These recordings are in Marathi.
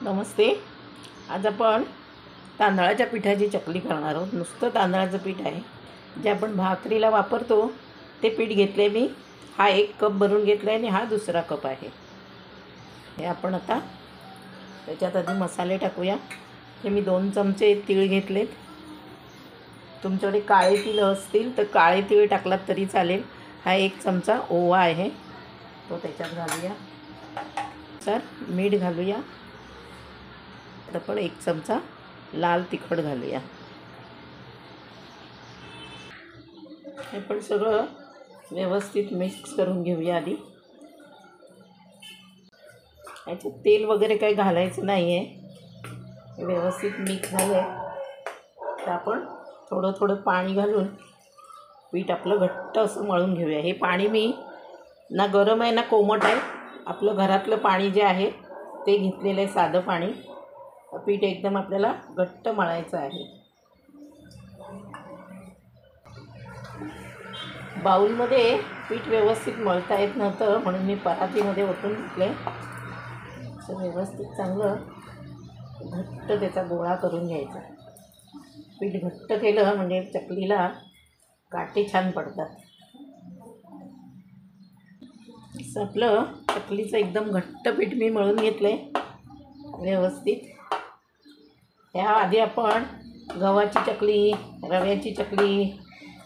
नमस्ते। आज आपण तांदळाच्या पिठाची चकली करणार आहोत। नुसतं तांदळाचं पीठ आहे, जे आपण भाकरीला वापरतो ते पीठ घेतले मी। हा 1 कप भरून घेतला आहे आणि हा दुसरा कप आहे। हे आपण आता त्याच्यात आधी मसाले टाकूया। हे मी 2 चमचे तीळ घेतलेत। तुमच्याकडे काळे तीळ असतील तर काळे तीळ टाकलात तरी चालेल। हा 1 चमचा ओवा आहे, तो त्याच्यात घालूया। सर मीठ घालूया। आपण 1 चमचा लाल तिखट घालूया। हे पण सगळं व्यवस्थित मिक्स करून घेऊया। आधी याच्यात तेल वगैरे काही घालायचं नाही आहे। व्यवस्थित मिक्स झालं तर आपण थोडं थोडं पाणी घालून पीठ आपलं घट्ट असं मळून घेऊया। हे पाणी मी ना गरम आहे ना कोमट आहे, आपलं घरातलं पाणी जे आहे ते घेतलेलं आहे, साधं पाणी। पीठ एकदम आपल्याला घट्ट मळायचं आहे। बाउलमध्ये पीठ व्यवस्थित मळता येत नव्हतं म्हणून मी परातीमध्ये ओतून घेतले। असं व्यवस्थित चांगलं घट्ट त्याचा गोळा करून घ्यायचा। पीठ घट्ट केलं म्हणजे चकलीला काटे छान पडतात। असं आपलं चकलीचं एकदम घट्ट पीठ मी मळून घेतले व्यवस्थित। आधी आपण गव्हाची चकली, रव्याची चकली,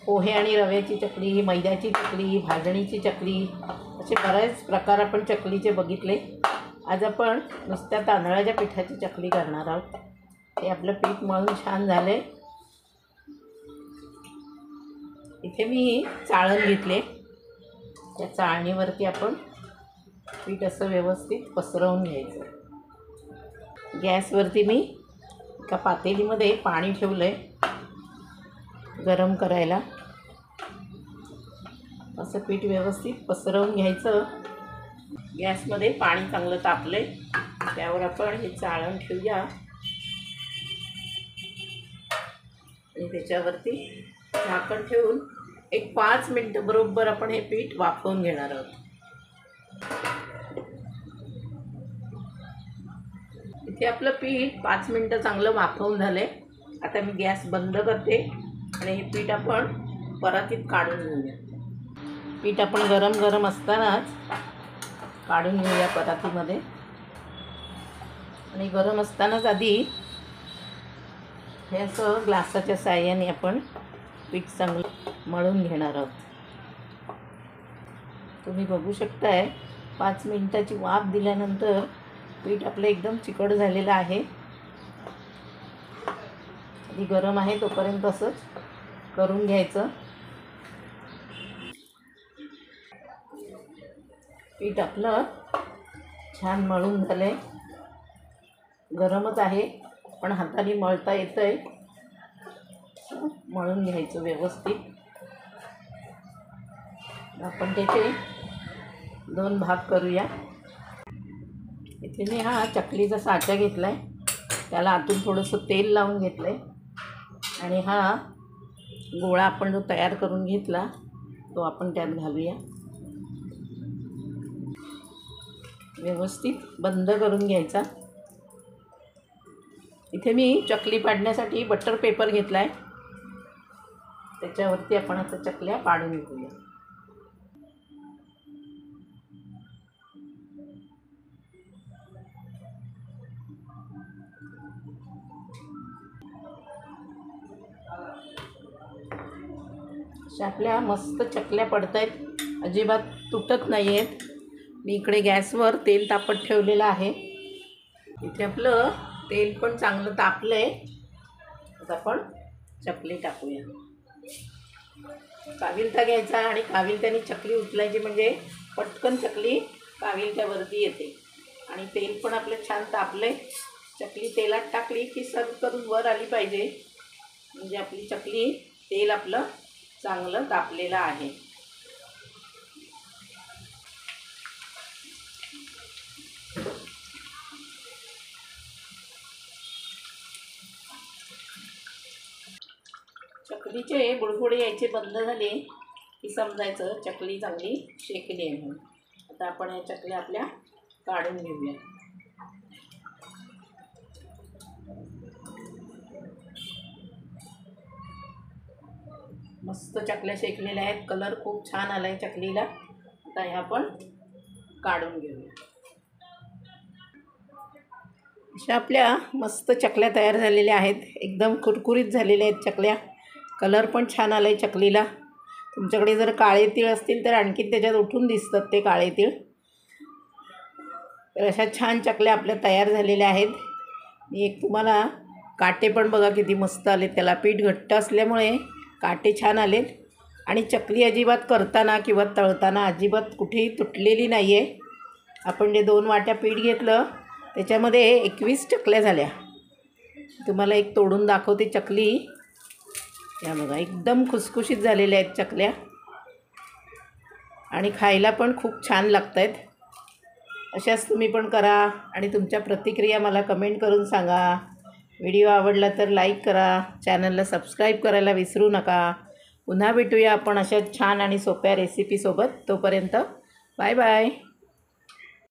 पोहे आणि रव्याची चकली, मैद्याची चकली, भाजणीची चकली, असे बरेच प्रकार आपण चकलीचे बघितले। आज आपण नुसत्या तांदळाच्या पिठाची चकली करणार आहोत। हे आपलं पीठ मळून छान झाले। इथे मी चाळण घेतले। त्या चाळणीवरती आपण पीठ असं व्यवस्थित पसरवून घ्यायचं। गॅसवरती मी एका पातेलीमध्ये पाणी ठेवलं आहे गरम करायला। असं पीठ व्यवस्थित पसरवून घ्यायचं। गॅसमध्ये पाणी चांगलं तापलं आहे, त्यावर आपण हे चाळण ठेवूया आणि त्याच्यावरती झाकण ठेवून एक 5 मिनिटं बरोबर आपण हे पीठ वाफवून घेणार आहोत। इथे आपलं पीठ 5 मिनिटं चांगलं वाफवून झाले। आता मी गॅस बंद करते आणि हे पीठ आपण परातीत काढून घेऊया। पीठ आपण गरम असतानाच काढून घेऊया परातीमध्ये। आणि गरम असतानाच आधी हे असं ग्लासाच्या साहाय्याने आपण पीठ चांगलं मळून घेणार आहोत। तुम्ही बघू शकताय 5 मिनिटाची वाफ दिल्यानंतर पीठ आपलं एकदम चिकट झालेलं आहे। आधी गरम आहे तोपर्यंत असंच करून घ्यायचं। पीठ आपलं छान मळून झालंय। गरमच आहे पण हाताने मळता येतंय। मळून घ्यायचं व्यवस्थित। आपण त्याचे 2 भाग करूया। इथे मी हा चकलीचा साचा घेतला आहे, त्याला आतून थोडंसं तेल लावून घेतलं आहे आणि हा गोळा आपण जो तयार करून घेतला तो आपण त्यात घालूया। व्यवस्थित बंद करून घ्यायचा। इथे मी चकली पाडण्यासाठी बटर पेपर घेतला आहे, त्याच्यावरती आपण आता चकल्या पाडून घेऊया। अशा आपल्या मस्त चकल्या पडत आहेत, अजिबात तुटत नाही आहेत। मी इकडे गॅसवर तेल तापत ठेवलेलं आहे। इथे आपलं तेल पण चांगलं तापलं आहे। आता आपण चकली टाकूया। काविलता घ्यायचा आणि काविलत्याने चकली उचलायची म्हणजे पटकन चकली काविलत्यावरती येते। आणि तेल पण आपलं छान तापलं आहे। चकली तेलात टाकली की सर्व करून वर आली पाहिजे, म्हणजे आपली चकली तेल आपलं चांगलं तापलेलं आहे। चकलीचे बुडबुडे यायचे बंद झाले की समजायचं चकली चांगली शेकली आहे म्हणून। आता आपण या चकल्या आपल्या काढून घेऊया। मस्त चकल्या शेकलेल्या आहेत, कलर खूप छान आला आहे चकलीला. आता ह्या आपण काढून घेऊया. अशा आपल्या मस्त चकल्या तयार झालेल्या आहेत, एकदम कुरकुरीत झालेल्या आहेत चकल्या. कलर पण छान आला आहे चकलीला. तुमच्याकडे जर काळे तीळ असतील तर आणखी त्याच्यात उठून दिसतात ते काळे तीळ. तर अशा छान चकल्या आपल्या तयार झालेल्या आहेत. एक तुम्हाला काटे पण बघा किती मस्त आलेत, त्याला पीठ घट्ट असल्यामुळे काटे छान आलेत. आणि चकली अजिबात करताना किंवा तळताना अजिबात कुठेही तुटलेली नाही आहे. आपण जे 2 वाट्या पीठ घेतलं त्याच्यामध्ये 21 चकल्या झाल्या. तुम्हाला एक तोडून दाखवते चकली. या बघा, एकदम खुसखुशीत झालेल्या आहेत चकल्या आणि खायला पण खूप छान लागत आहेत. अशाच तुम्ही पण करा आणि तुमच्या प्रतिक्रिया मला कमेंट करून सांगा. व्हिडिओ आवडला तर लाईक करा, चॅनलला सबस्क्राईब करायला विसरू नका. पुन्हा भेटूया आपण अशा छान आणि सोप्या रेसिपीसोबत. तोपर्यंत बाय बाय.